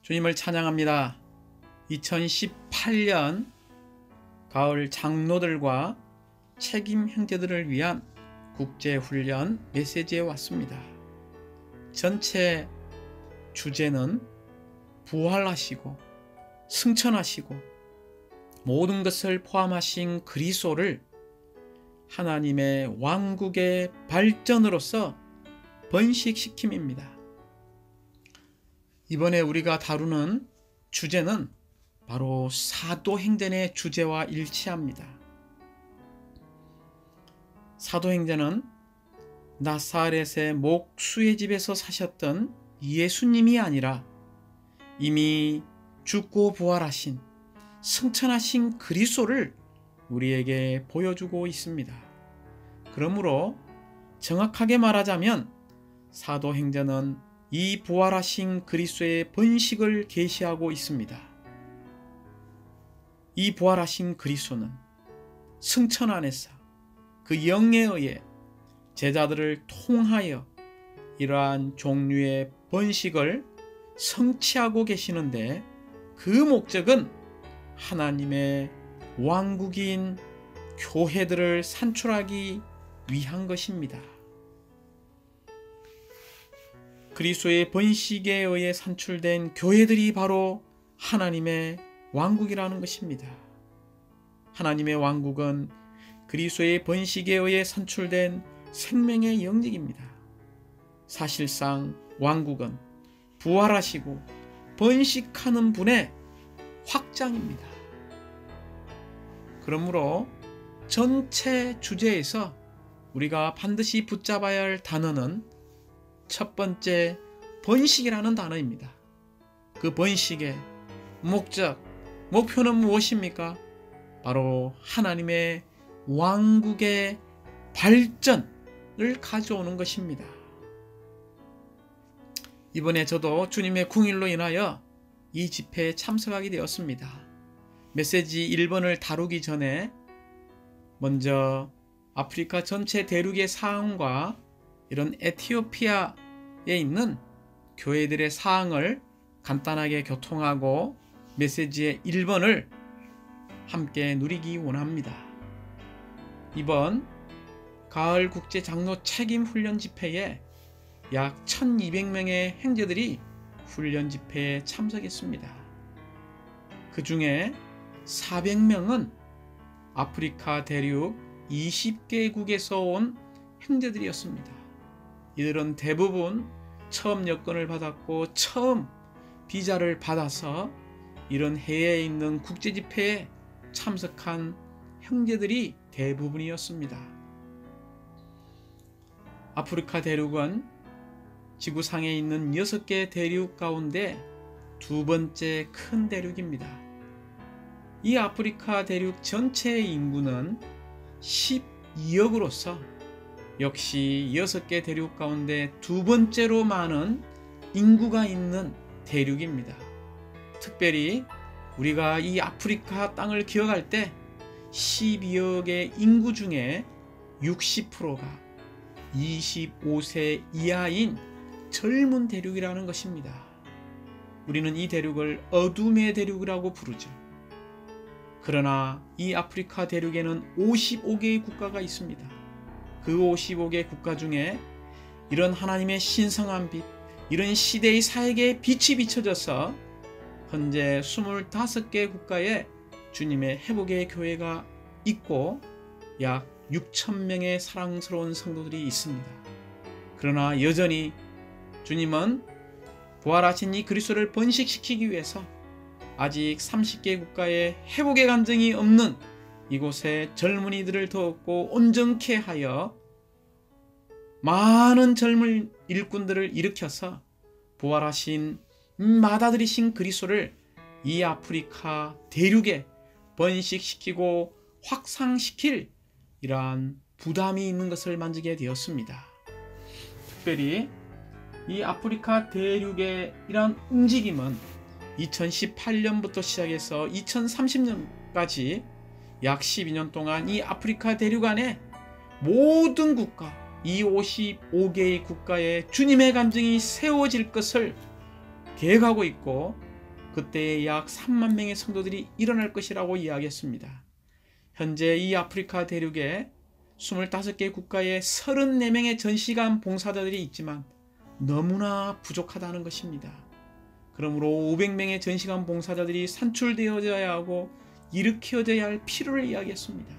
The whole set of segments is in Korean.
주님을 찬양합니다. 2018년 가을 장로들과 책임 형제들을 위한 국제훈련 메시지에 왔습니다. 전체 주제는 부활하시고 승천하시고 모든 것을 포함하신 그리스도를 하나님의 왕국의 발전으로서 번식시킴입니다. 이번에 우리가 다루는 주제는 바로 사도행전의 주제와 일치합니다. 사도행전은 나사렛의 목수의 집에서 사셨던 예수님이 아니라 이미 죽고 부활하신 승천하신 그리스도를 우리에게 보여주고 있습니다. 그러므로 정확하게 말하자면 사도행전은 이 부활하신 그리스도의 번식을 계시하고 있습니다. 이 부활하신 그리스도는 승천 안에서 그 영에 의해 제자들을 통하여 이러한 종류의 번식을 성취하고 계시는데, 그 목적은 하나님의 왕국인 교회들을 산출하기 위한 것입니다. 그리스도의 번식에 의해 산출된 교회들이 바로 하나님의 왕국이라는 것입니다. 하나님의 왕국은 그리스도의 번식에 의해 산출된 생명의 영역입니다. 사실상 왕국은 부활하시고 번식하는 분의 확장입니다. 그러므로 전체 주제에서 우리가 반드시 붙잡아야 할 단어는 첫 번째, 번식이라는 단어입니다. 그 번식의 목적, 목표는 무엇입니까? 바로 하나님의 왕국의 발전을 가져오는 것입니다. 이번에 저도 주님의 궁일로 인하여 이 집회에 참석하게 되었습니다. 메시지 1번을 다루기 전에 먼저 아프리카 전체 대륙의 상황과 이런 에티오피아에 있는 교회들의 사항을 간단하게 교통하고 메시지의 1번을 함께 누리기 원합니다. 이번 가을 국제 장로 책임 훈련 집회에 약 1200명의 형제들이 훈련 집회에 참석했습니다. 그 중에 400명은 아프리카 대륙 20개국에서 온 형제들이었습니다. 이들은 대부분 처음 여권을 받았고 처음 비자를 받아서 이런 해외에 있는 국제 집회에 참석한 형제들이 대부분이었습니다. 아프리카 대륙은 지구상에 있는 6개 대륙 가운데 두 번째 큰 대륙입니다. 이 아프리카 대륙 전체의 인구는 12억으로서 역시 6개 대륙 가운데 두 번째로 많은 인구가 있는 대륙입니다. 특별히 우리가 이 아프리카 땅을 기억할 때 12억의 인구 중에 60%가 25세 이하인 젊은 대륙이라는 것입니다. 우리는 이 대륙을 어둠의 대륙이라고 부르죠. 그러나 이 아프리카 대륙에는 55개의 국가가 있습니다. 그 55개 국가 중에 이런 하나님의 신성한 빛, 이런 시대의 사역의 빛이 비춰져서 현재 25개 국가에 주님의 회복의 교회가 있고 약 6,000명의 사랑스러운 성도들이 있습니다. 그러나 여전히 주님은 부활하신 이 그리스도를 번식시키기 위해서 아직 30개 국가에 회복의 감정이 없는 이곳에 젊은이들을 더 얻고 온전케 하여 많은 젊은 일꾼들을 일으켜서 부활하신 맏아들이신 그리스도를 이 아프리카 대륙에 번식시키고 확산시킬 이러한 부담이 있는 것을 만지게 되었습니다. 특별히 이 아프리카 대륙의 이러한 움직임은 2018년부터 시작해서 2030년까지 약 12년 동안 이 아프리카 대륙 안에 모든 국가, 이 55개의 국가에 주님의 감정이 세워질 것을 계획하고 있고 그때 약 3만 명의 성도들이 일어날 것이라고 이야기했습니다. 현재 이 아프리카 대륙에 25개 국가에 34명의 전시관 봉사자들이 있지만 너무나 부족하다는 것입니다. 그러므로 500명의 전시관 봉사자들이 산출되어져야 하고 일으켜져야 할 필요를 이야기했습니다.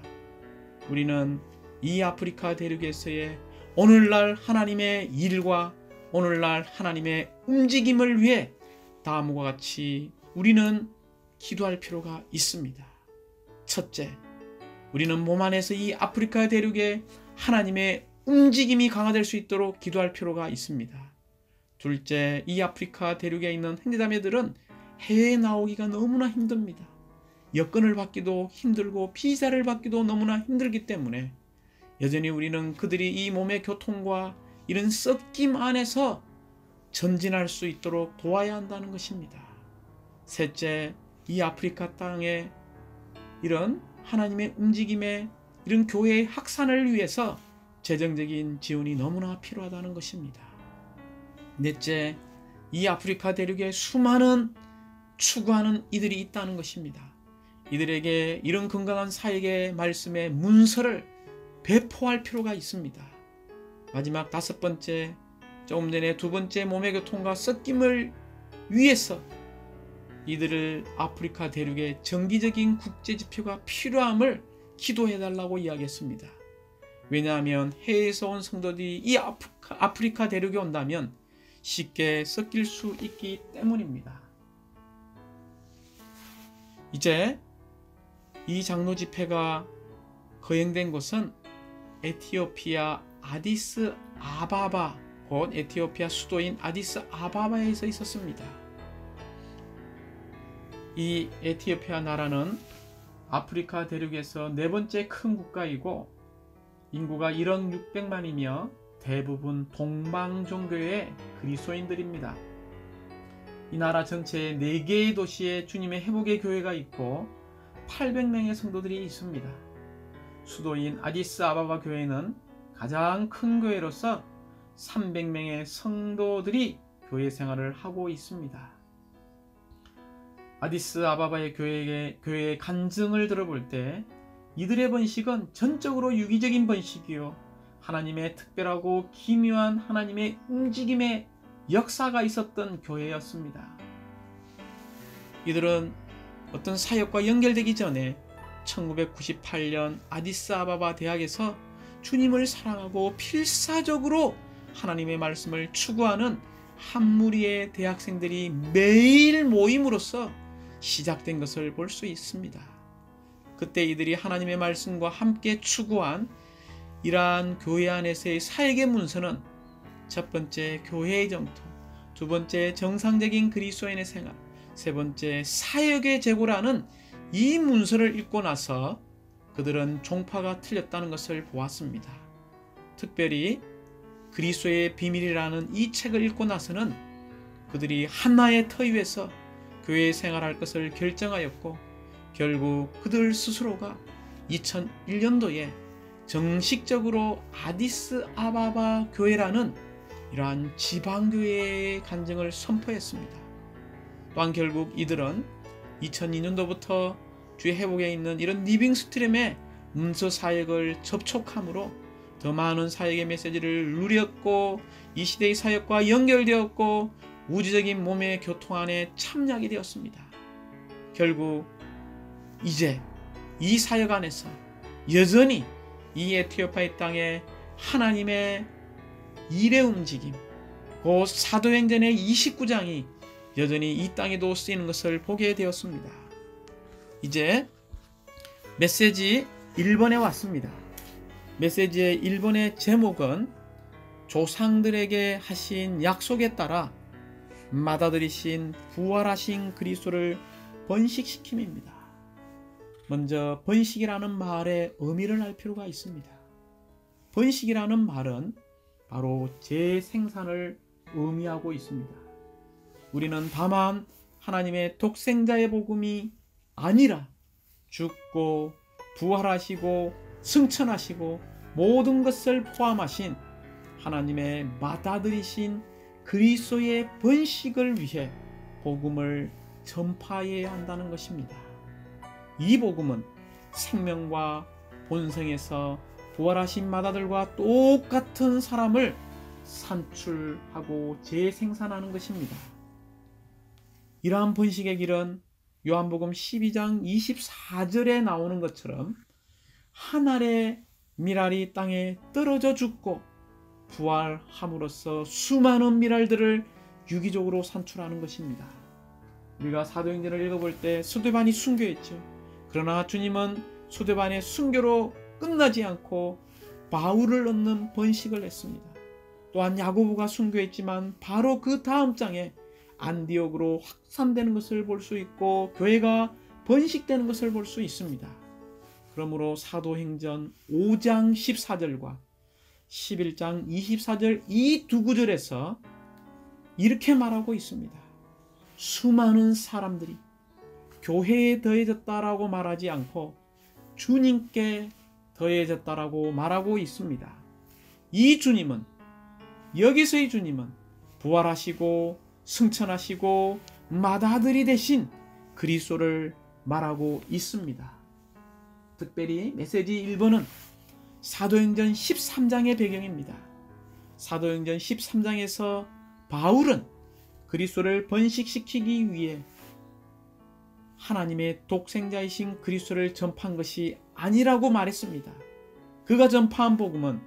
우리는 이 아프리카 대륙에서의 오늘날 하나님의 일과 오늘날 하나님의 움직임을 위해 다음과 같이 우리는 기도할 필요가 있습니다. 첫째, 우리는 몸 안에서 이 아프리카 대륙에 하나님의 움직임이 강화될 수 있도록 기도할 필요가 있습니다. 둘째, 이 아프리카 대륙에 있는 형제자매들은 해외에 나오기가 너무나 힘듭니다. 여권을 받기도 힘들고 비자를 받기도 너무나 힘들기 때문에 여전히 우리는 그들이 이 몸의 교통과 이런 섞임 안에서 전진할 수 있도록 도와야 한다는 것입니다. 셋째, 이 아프리카 땅에 이런 하나님의 움직임에 이런 교회의 확산을 위해서 재정적인 지원이 너무나 필요하다는 것입니다. 넷째, 이 아프리카 대륙에 수많은 추구하는 이들이 있다는 것입니다. 이들에게 이런 건강한 사역의 말씀의 문서를 배포할 필요가 있습니다. 마지막 다섯 번째, 조금 전에 두 번째 몸의 교통과 섞임을 위해서 이들을 아프리카 대륙의 정기적인 국제지표가 필요함을 기도해달라고 이야기했습니다. 왜냐하면 해외에서 온 성도들이 이 아프리카 대륙에 온다면 쉽게 섞일 수 있기 때문입니다. 이제 이 장로 집회가 거행된 곳은 에티오피아 아디스 아바바, 곧 에티오피아 수도인 아디스 아바바에서 있었습니다. 이 에티오피아 나라는 아프리카 대륙에서 네 번째 큰 국가이고 인구가 1억 600만이며 대부분 동방종교의 그리스도인들입니다. 이 나라 전체에 4개의 도시에 주님의 회복의 교회가 있고 800명의 성도들이 있습니다. 수도인 아디스 아바바 교회는 가장 큰 교회로서 300명의 성도들이 교회 생활을 하고 있습니다. 아디스 아바바의 교회의 간증을 들어볼 때 이들의 번식은 전적으로 유기적인 번식이요 하나님의 특별하고 기묘한 하나님의 움직임의 역사가 있었던 교회였습니다. 이들은 어떤 사역과 연결되기 전에 1998년 아디스아바바 대학에서 주님을 사랑하고 필사적으로 하나님의 말씀을 추구하는 한 무리의 대학생들이 매일 모임으로써 시작된 것을 볼 수 있습니다. 그때 이들이 하나님의 말씀과 함께 추구한 이러한 교회 안에서의 사역의 문서는 첫 번째 교회의 정통, 두 번째 정상적인 그리스도인의 생활, 세 번째 사역의 제고라는 이 문서를 읽고 나서 그들은 종파가 틀렸다는 것을 보았습니다. 특별히 그리스도의 비밀이라는 이 책을 읽고 나서는 그들이 하나의 터 위에서 교회 생활할 것을 결정하였고 결국 그들 스스로가 2001년도에 정식적으로 아디스 아바바 교회라는 이러한 지방교회의 간증을 선포했습니다. 또한 결국 이들은 2002년도부터 주의 회복에 있는 이런 리빙스트림의 문서 사역을 접촉함으로 더 많은 사역의 메시지를 누렸고 이 시대의 사역과 연결되었고 우주적인 몸의 교통 안에 참여하게 되었습니다. 결국 이제 이 사역 안에서 여전히 이 에티오피아의 땅에 하나님의 일의 움직임, 곧 사도행전의 29장이 여전히 이 땅에도 쓰이는 것을 보게 되었습니다. 이제 메시지 1번에 왔습니다. 메시지의 1번의 제목은 조상들에게 하신 약속에 따라 맏아들이신 부활하신 그리스도를 번식시킴입니다. 먼저 번식이라는 말의 의미를 알 필요가 있습니다. 번식이라는 말은 바로 재생산을 의미하고 있습니다. 우리는 다만 하나님의 독생자의 복음이 아니라 죽고 부활하시고 승천하시고 모든 것을 포함하신 하나님의 맏아들이신 그리스도의 번식을 위해 복음을 전파해야 한다는 것입니다. 이 복음은 생명과 본성에서 부활하신 마다들과 똑같은 사람을 산출하고 재생산하는 것입니다. 이러한 번식의 길은 요한복음 12장 24절에 나오는 것처럼 한 알의 밀알이 땅에 떨어져 죽고 부활함으로써 수많은 밀알들을 유기적으로 산출하는 것입니다. 우리가 사도행전을 읽어볼 때 스데반이 순교했죠. 그러나 주님은 스데반의 순교로 끝나지 않고 바울을 얻는 번식을 했습니다. 또한 야고보가 순교했지만 바로 그 다음 장에 안디옥으로 확산되는 것을 볼 수 있고 교회가 번식되는 것을 볼 수 있습니다. 그러므로 사도행전 5장 14절과 11장 24절 이 두 구절에서 이렇게 말하고 있습니다. 수많은 사람들이 교회에 더해졌다라고 말하지 않고 주님께 더해졌다라고 말하고 있습니다. 이 주님은, 여기서의 주님은 부활하시고 승천하시고 맏아들이 되신 그리스도를 말하고 있습니다. 특별히 메시지 1번은 사도행전 13장의 배경입니다. 사도행전 13장에서 바울은 그리스도를 번식시키기 위해 하나님의 독생자이신 그리스도를 전파한 것이 아니라고 말했습니다. 그가 전파한 복음은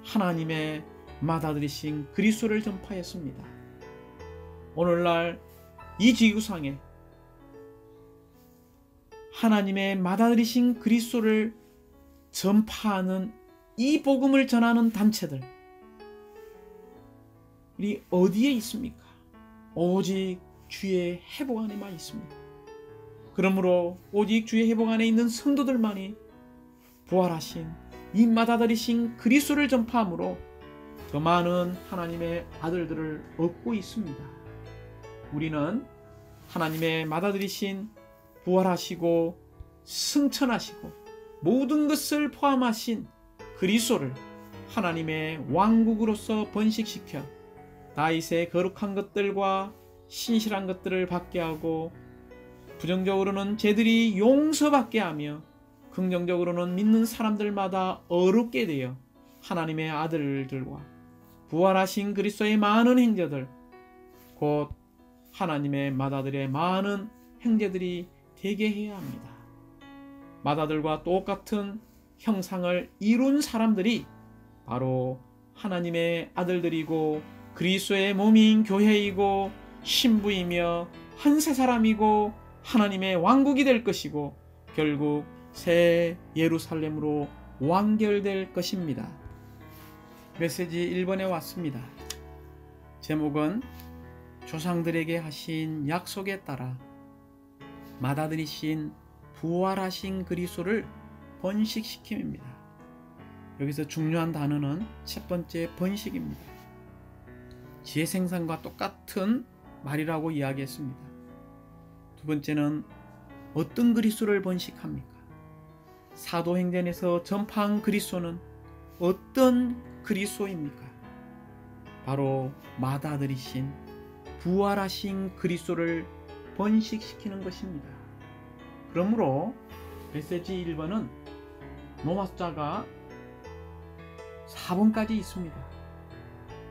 하나님의 맏아들이신 그리스도를 전파했습니다. 오늘날 이 지구상에 하나님의 맏아들이신 그리스도를 전파하는 이 복음을 전하는 단체들이 어디에 있습니까? 오직 주의 회복 안에만 있습니다. 그러므로 오직 주의 회복 안에 있는 성도들만이 부활하신 이 맏아들이신 그리스도를 전파함으로 더 많은 하나님의 아들들을 얻고 있습니다. 우리는 하나님의 맏아들이신 부활하시고 승천하시고 모든 것을 포함하신 그리스도를 하나님의 왕국으로서 번식시켜 다윗의 거룩한 것들과 신실한 것들을 받게 하고 부정적으로는 죄들이 용서받게 하며 긍정적으로는 믿는 사람들마다 어렵게 되어 하나님의 아들들과 부활하신 그리스도의 많은 형제들 곧 하나님의 맏아들의 많은 형제들이 되게 해야 합니다. 맏아들과 똑같은 형상을 이룬 사람들이 바로 하나님의 아들들이고 그리스도의 몸인 교회이고 신부이며 한 세 사람이고 하나님의 왕국이 될 것이고 결국 새 예루살렘으로 완결될 것입니다. 메시지 1번에 왔습니다. 제목은 조상들에게 하신 약속에 따라 맏아들이신 부활하신 그리스도를 번식시킴입니다. 여기서 중요한 단어는 첫 번째 번식입니다. 재생산과 똑같은 말이라고 이야기했습니다. 두 번째는 어떤 그리스도를 번식합니까? 사도행전에서 전파한 그리스도는 어떤 그리스도입니까? 바로 맏아들이신 부활하신 그리스도를 번식시키는 것입니다. 그러므로 메시지 1번은 로마자가 4번까지 있습니다.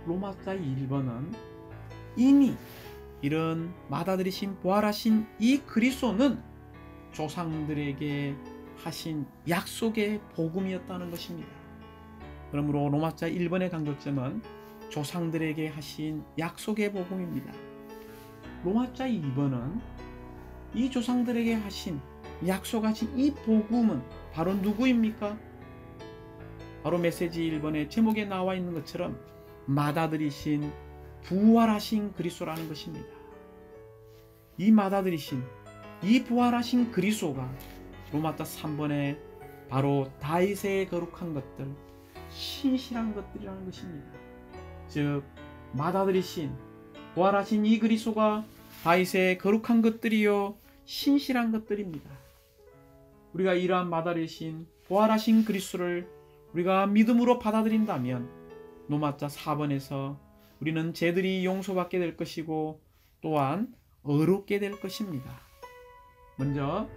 로마자 1번은 이미 이런 맏아들이신 부활하신 이 그리스도는 조상들에게 하신 약속의 복음이었다는 것입니다. 그러므로 로마자 1번의 강조점은 조상들에게 하신 약속의 복음입니다. 로마자 2번은 이 조상들에게 하신 약속하신 이 복음은 바로 누구입니까? 바로 메시지 1번의 제목에 나와 있는 것처럼 맏아들이신 부활하신 그리스도라는 것입니다. 이 맏아들이신 이 부활하신 그리스도가 로마자 3번에 바로 다윗의 거룩한 것들, 신실한 것들이라는 것입니다. 즉 맏아들이신 부활하신 이 그리스도가 다윗의 거룩한 것들이요 신실한 것들입니다. 우리가 이러한 맏아들이신 부활하신 그리스도를 우리가 믿음으로 받아들인다면 로마자 4번에서 우리는 죄들이 용서받게 될 것이고 또한 어렵게 될 것입니다. 먼저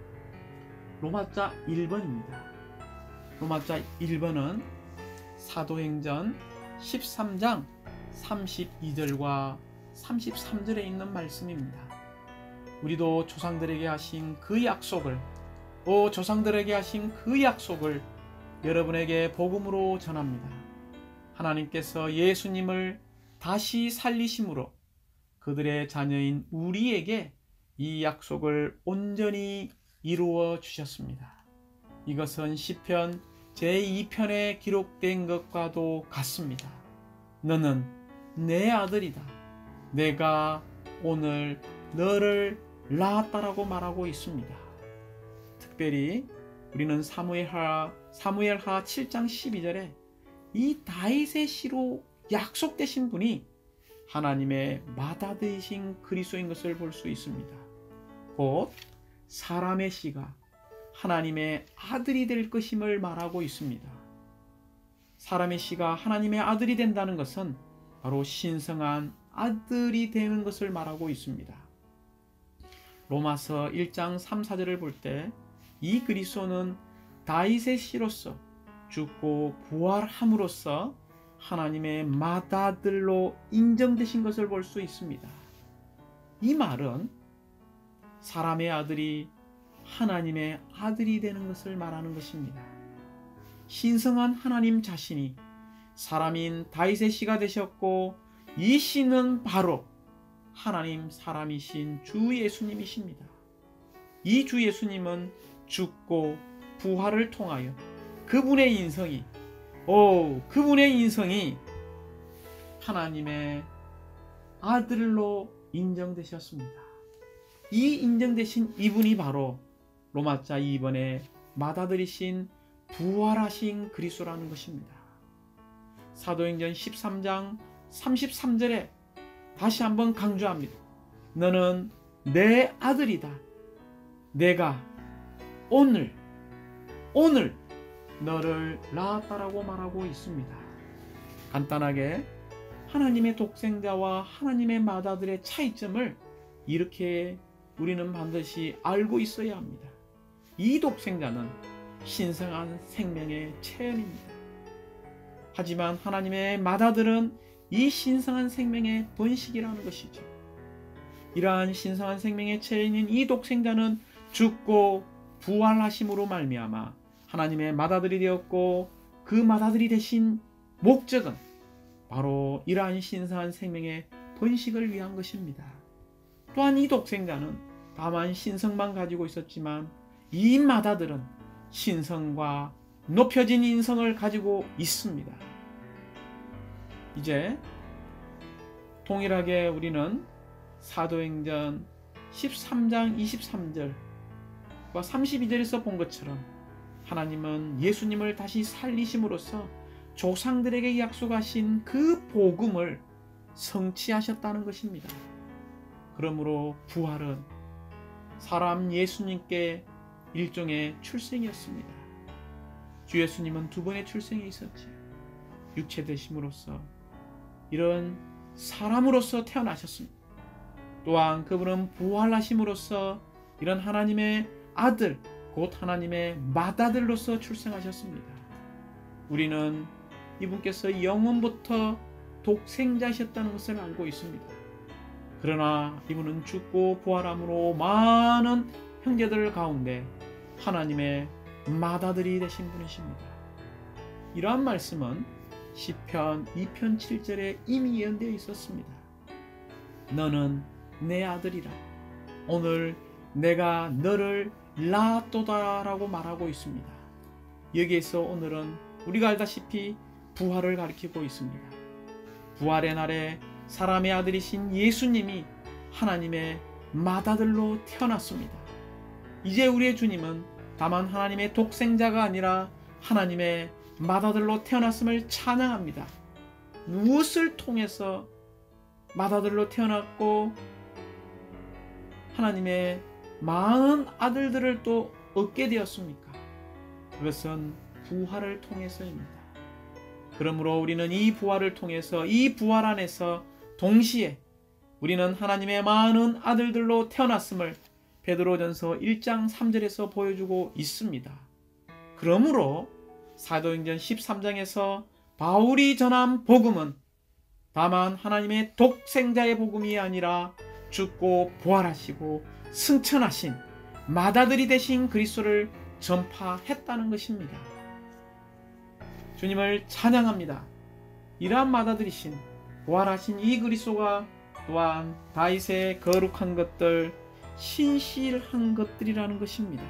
로마자 1번입니다. 로마자 1번은 사도행전 13장 32절과 33절에 있는 말씀입니다. 우리도 조상들에게 하신 그 약속을 여러분에게 복음으로 전합니다. 하나님께서 예수님을 다시 살리심으로 그들의 자녀인 우리에게 이 약속을 온전히 이루어 주셨습니다. 이것은 시편 제2편에 기록된 것과도 같습니다. 너는 내 아들이다. 내가 오늘 너를 낳았다라고 말하고 있습니다. 특별히 우리는 사무엘하 7장 12절에 이 다윗의 씨로 약속되신 분이 하나님의 맏아들이신 그리스도인 것을 볼 수 있습니다. 곧 사람의 씨가 하나님의 아들이 될 것임을 말하고 있습니다. 사람의 씨가 하나님의 아들이 된다는 것은 바로 신성한 아들이 되는 것을 말하고 있습니다. 로마서 1장 3, 4절을 볼 때 이 그리스도는 다윗의 씨로서 죽고 부활함으로써 하나님의 맏아들로 인정되신 것을 볼 수 있습니다. 이 말은 사람의 아들이 하나님의 아들이 되는 것을 말하는 것입니다. 신성한 하나님 자신이 사람인 다윗의 씨가 되셨고 이 씨는 바로 하나님 사람이신 주 예수님이십니다. 이 주 예수님은 죽고 부활을 통하여 그분의 인성이 하나님의 아들로 인정되셨습니다. 이 인정되신 이분이 바로 로마자 2번의 맏아들이신 부활하신 그리스도라는 것입니다. 사도행전 13장 33절에 다시 한번 강조합니다. 너는 내 아들이다. 내가 오늘 너를 낳았다라고 말하고 있습니다. 간단하게 하나님의 독생자와 하나님의 맏아들의 차이점을 이렇게 우리는 반드시 알고 있어야 합니다. 이 독생자는 신성한 생명의 체현입니다. 하지만 하나님의 맏아들은 이 신성한 생명의 번식이라는 것이죠. 이러한 신성한 생명의 체현인 이 독생자는 죽고 부활하심으로 말미암아 하나님의 맏아들이 되었고 그 맏아들이 되신 목적은 바로 이러한 신성한 생명의 번식을 위한 것입니다. 또한 이 독생자는 다만 신성만 가지고 있었지만 이 맏아들은 신성과 높여진 인성을 가지고 있습니다. 이제 동일하게 우리는 사도행전 13장 23절과 32절에서 본 것처럼 하나님은 예수님을 다시 살리심으로써 조상들에게 약속하신 그 복음을 성취하셨다는 것입니다. 그러므로 부활은 사람 예수님께 일종의 출생이었습니다. 주 예수님은 두 번의 출생이 있었지. 육체 되심으로써 이런 사람으로서 태어나셨습니다. 또한 그분은 부활하심으로써 이런 하나님의 아들, 곧 하나님의 맏아들로서 출생하셨습니다. 우리는 이분께서 영원부터 독생자셨다는 것을 알고 있습니다. 그러나 이분은 죽고 부활함으로 많은 형제들 가운데 하나님의 맏아들이 되신 분이십니다. 이러한 말씀은 시편 2편 7절에 이미 예언되어 있었습니다. 너는 내 아들이라. 오늘 내가 너를 낳았도다라고 말하고 있습니다. 여기에서 오늘은 우리가 알다시피 부활을 가리키고 있습니다. 부활의 날에 사람의 아들이신 예수님이 하나님의 맏아들로 태어났습니다. 이제 우리의 주님은 다만 하나님의 독생자가 아니라 하나님의 맏아들로 태어났음을 찬양합니다. 무엇을 통해서 맏아들로 태어났고 하나님의 많은 아들들을 또 얻게 되었습니까? 그것은 부활을 통해서입니다. 그러므로 우리는 이 부활을 통해서 이 부활 안에서 동시에 우리는 하나님의 많은 아들들로 태어났음을 베드로전서 1장 3절에서 보여주고 있습니다. 그러므로 사도행전 13장에서 바울이 전한 복음은 다만 하나님의 독생자의 복음이 아니라 죽고 부활하시고 승천하신 맏아들이 되신 그리스도를 전파했다는 것입니다. 주님을 찬양합니다. 이러한 맏아들이신 부활하신 이 그리스도가 또한 다윗의 거룩한 것들, 신실한 것들이라는 것입니다.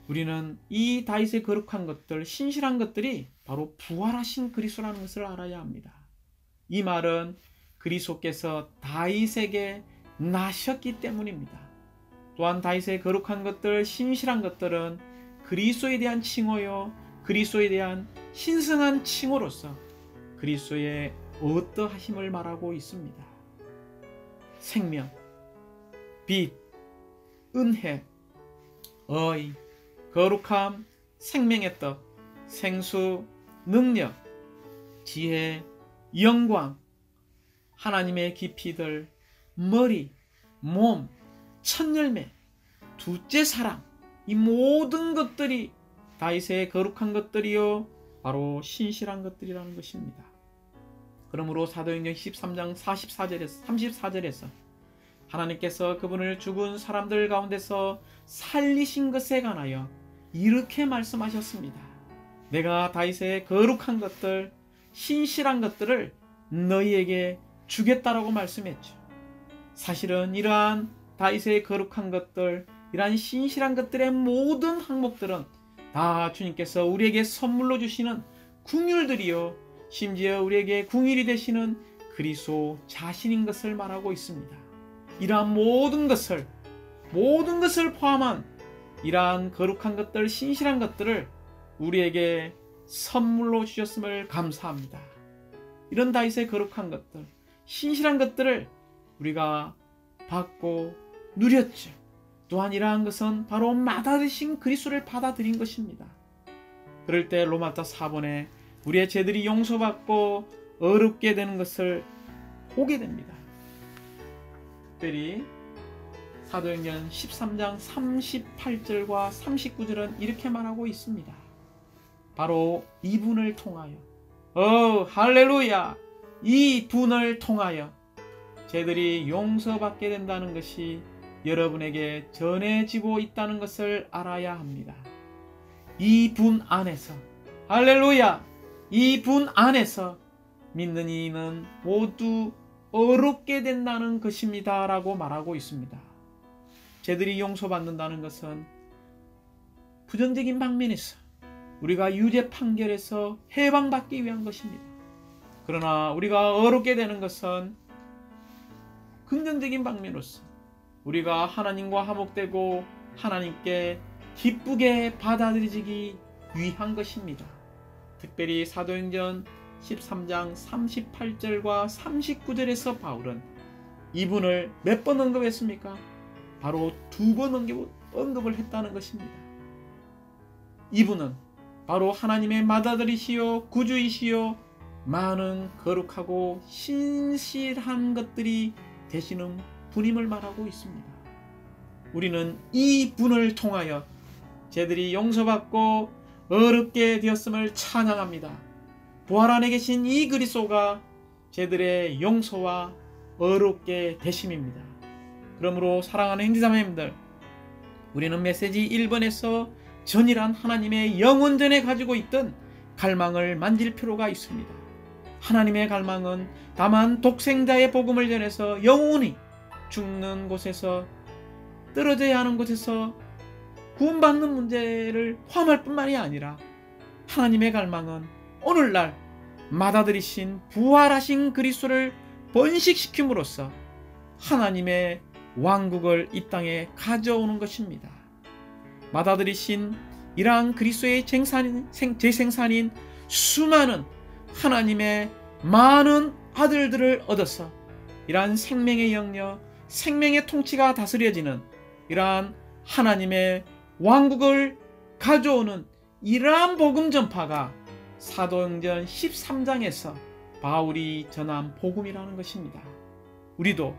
우리는 이 다윗의 거룩한 것들, 신실한 것들이 바로 부활하신 그리스도라는 것을 알아야 합니다. 이 말은 그리스도께서 다윗에게 나셨기 때문입니다. 또한 다윗의 거룩한 것들, 신실한 것들은 그리스도에 대한 칭호요, 그리스도에 대한 신성한 칭호로서 그리스도의 어떠하심을 말하고 있습니다. 생명, 빛, 은혜, 의, 거룩함, 생명의 떡, 생수, 능력, 지혜, 영광, 하나님의 깊이들, 머리, 몸, 첫 열매, 둘째 사랑, 이 모든 것들이 다윗의 거룩한 것들이요 바로 신실한 것들이라는 것입니다. 그러므로 사도행전 13장 34절에서 하나님께서 그분을 죽은 사람들 가운데서 살리신 것에 관하여 이렇게 말씀하셨습니다. 내가 다윗의 거룩한 것들, 신실한 것들을 너희에게 주겠다라고 말씀했죠. 사실은 이러한 다윗의 거룩한 것들, 이러한 신실한 것들의 모든 항목들은 다 주님께서 우리에게 선물로 주시는 긍휼들이요, 심지어 우리에게 긍휼이 되시는 그리스도 자신인 것을 말하고 있습니다. 이러한 모든 것을 포함한 이러한 거룩한 것들, 신실한 것들을 우리에게 선물로 주셨음을 감사합니다. 이런 다윗의 거룩한 것들, 신실한 것들을 우리가 받고 누렸죠. 또한 이러한 것은 바로 맏아들이신 그리스도를 받아들인 것입니다. 그럴 때 로마서 4번에 우리의 죄들이 용서받고 어렵게 되는 것을 보게 됩니다. 특별히 사도행전 13장 38절과 39절은 이렇게 말하고 있습니다. 바로 이분을 통하여, 할렐루야! 이 분을 통하여 죄들이 용서받게 된다는 것이 여러분에게 전해지고 있다는 것을 알아야 합니다. 이 분 안에서, 할렐루야! 이 분 안에서 믿는 이는 모두 어렵게 된다는 것입니다 라고 말하고 있습니다. 죄들이 용서받는다는 것은 부정적인 방면에서 우리가 유죄 판결에서 해방받기 위한 것입니다. 그러나 우리가 어렵게 되는 것은 긍정적인 방면으로서 우리가 하나님과 화목되고 하나님께 기쁘게 받아들이기 위한 것입니다. 특별히 사도행전 13장 38절과 39절에서 바울은 이분을 몇 번 언급했습니까? 바로 2번 언급을 했다는 것입니다. 이분은 바로 하나님의 맏아들이시요 구주이시요 많은 거룩하고 신실한 것들이 되시는 분임을 말하고 있습니다. 우리는 이 분을 통하여 죄들이 용서받고 어렵게 되었음을 찬양합니다. 부활 안에 계신 이 그리스도가 죄들의 용서와 어렵게 되심입니다. 그러므로 사랑하는 형제자매님들, 우리는 메시지 1번에서 전이란 하나님의 영원전에 가지고 있던 갈망을 만질 필요가 있습니다. 하나님의 갈망은 다만 독생자의 복음을 전해서 영원히 죽는 곳에서, 떨어져야 하는 곳에서 구원받는 문제를 포함할 뿐만이 아니라 하나님의 갈망은 오늘날 맏아들이신 부활하신 그리스도를 번식시킴으로써 하나님의 왕국을 이 땅에 가져오는 것입니다. 맏아들이신 이러한 그리스도의 재생산인 수많은 하나님의 많은 아들들을 얻어서 이러한 생명의 영역, 생명의 통치가 다스려지는 이러한 하나님의 왕국을 가져오는 이러한 복음 전파가 사도행전 13장에서 바울이 전한 복음이라는 것입니다. 우리도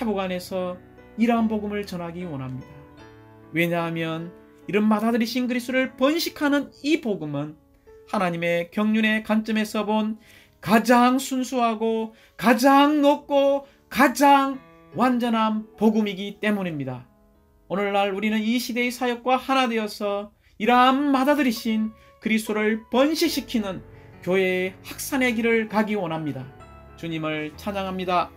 회복 안에서 이러한 복음을 전하기 원합니다. 왜냐하면 이런 맏아들이신 그리스도를 번식하는 이 복음은 하나님의 경륜의 관점에서 본 가장 순수하고 가장 높고 가장 완전한 복음이기 때문입니다. 오늘날 우리는 이 시대의 사역과 하나 되어서 이러한 맏아들이신 그리스도를 번식시키는 교회의 확산의 길을 가기 원합니다. 주님을 찬양합니다.